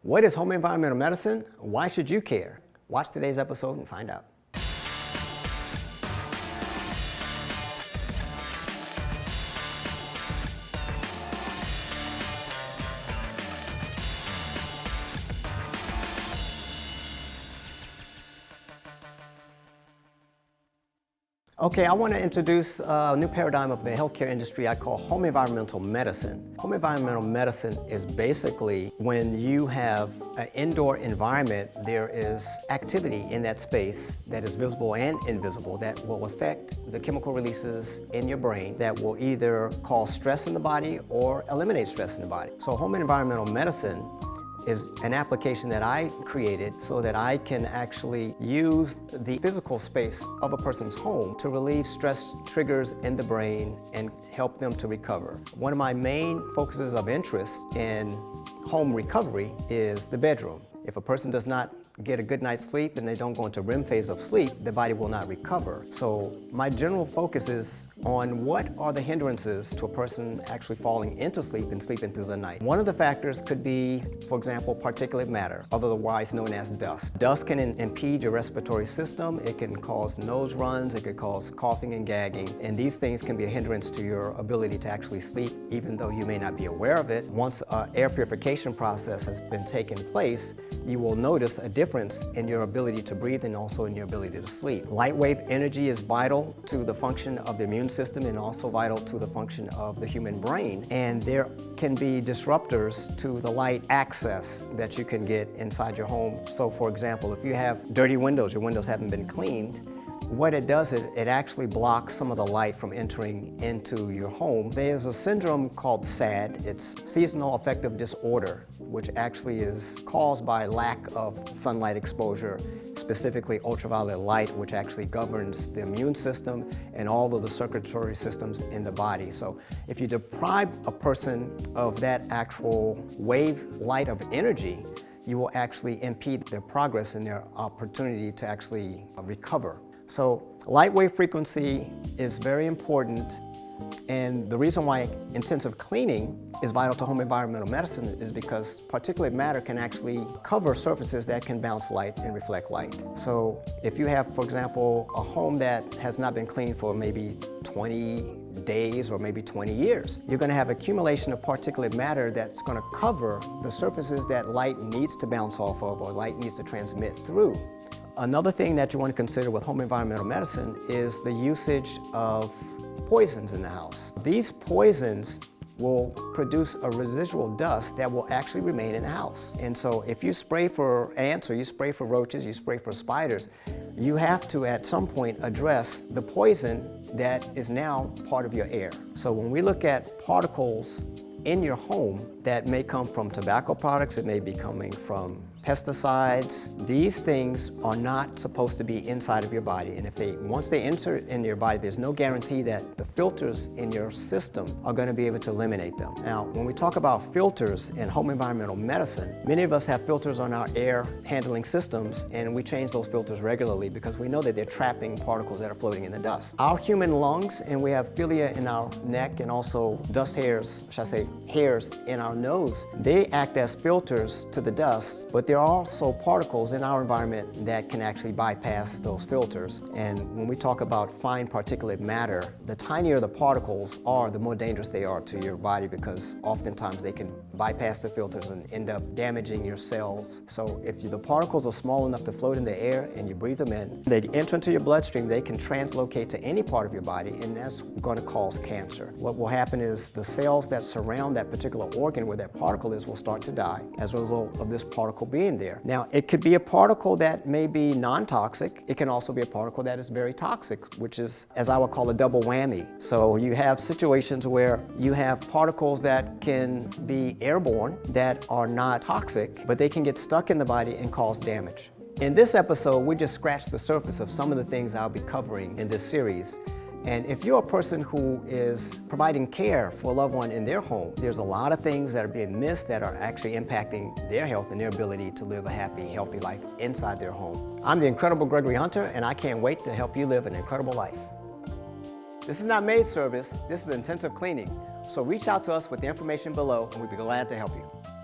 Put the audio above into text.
What is home environmental medicine? Why should you care? Watch today's episode and find out. Okay, I want to introduce a new paradigm of the healthcare industry I call home environmental medicine. Home environmental medicine is basically when you have an indoor environment, there is activity in that space that is visible and invisible that will affect the chemical releases in your brain that will either cause stress in the body or eliminate stress in the body. So home environmental medicine is an application that I created so that I can actually use the physical space of a person's home to relieve stress triggers in the brain and help them to recover. One of my main focuses of interest in home recovery is the bedroom. If a person does not get a good night's sleep and they don't go into REM phase of sleep, the body will not recover. So my general focus is on what are the hindrances to a person actually falling into sleep and sleeping through the night. One of the factors could be, for example, particulate matter, otherwise known as dust. Dust can impede your respiratory system. It can cause nose runs. It could cause coughing and gagging. And these things can be a hindrance to your ability to actually sleep, even though you may not be aware of it. Once an air purification process has been taken place, you will notice a difference in your ability to breathe and also in your ability to sleep. Light wave energy is vital to the function of the immune system and also vital to the function of the human brain. And there can be disruptors to the light access that you can get inside your home. So for example, if you have dirty windows, your windows haven't been cleaned, what it does is it actually blocks some of the light from entering into your home. There's a syndrome called SAD. It's seasonal affective disorder, which actually is caused by lack of sunlight exposure, specifically ultraviolet light, which actually governs the immune system and all of the circulatory systems in the body. So if you deprive a person of that actual wave light of energy, you will actually impede their progress and their opportunity to actually recover. So light wave frequency is very important, and the reason why intensive cleaning is vital to home environmental medicine is because particulate matter can actually cover surfaces that can bounce light and reflect light. So if you have, for example, a home that has not been cleaned for maybe 20 days or maybe 20 years, you're going to have accumulation of particulate matter that's going to cover the surfaces that light needs to bounce off of or light needs to transmit through. Another thing that you want to consider with home environmental medicine is the usage of poisons in the house. These poisons will produce a residual dust that will actually remain in the house. And so if you spray for ants or you spray for roaches, you spray for spiders, you have to at some point address the poison that is now part of your air. So when we look at particles in your home that may come from tobacco products, it may be coming from pesticides. These things are not supposed to be inside of your body, and once they enter in your body, there's no guarantee that the filters in your system are going to be able to eliminate them. Now, when we talk about filters in home environmental medicine, many of us have filters on our air handling systems, and we change those filters regularly because we know that they're trapping particles that are floating in the dust. Our human lungs, and we have cilia in our neck and also dust hairs, should I say hairs in our nose, they act as filters to the dust, but there are also particles in our environment that can actually bypass those filters. And when we talk about fine particulate matter, the tinier the particles are, the more dangerous they are to your body because oftentimes they can bypass the filters and end up damaging your cells. So if the particles are small enough to float in the air and you breathe them in, they enter into your bloodstream, they can translocate to any part of your body, and that's going to cause cancer. What will happen is the cells that surround that particular organ where that particle is will start to die as a result of this particle being there. Now, it could be a particle that may be non-toxic. It can also be a particle that is very toxic, which is, as I would call, a double whammy. So you have situations where you have particles that can be airborne that are not toxic, but they can get stuck in the body and cause damage. In this episode, we just scratched the surface of some of the things I'll be covering in this series. And if you're a person who is providing care for a loved one in their home, there's a lot of things that are being missed that are actually impacting their health and their ability to live a happy, healthy life inside their home. I'm the incredible Gregory Hunter, and I can't wait to help you live an incredible life. This is not maid service, this is intensive cleaning. So reach out to us with the information below, and we'd be glad to help you.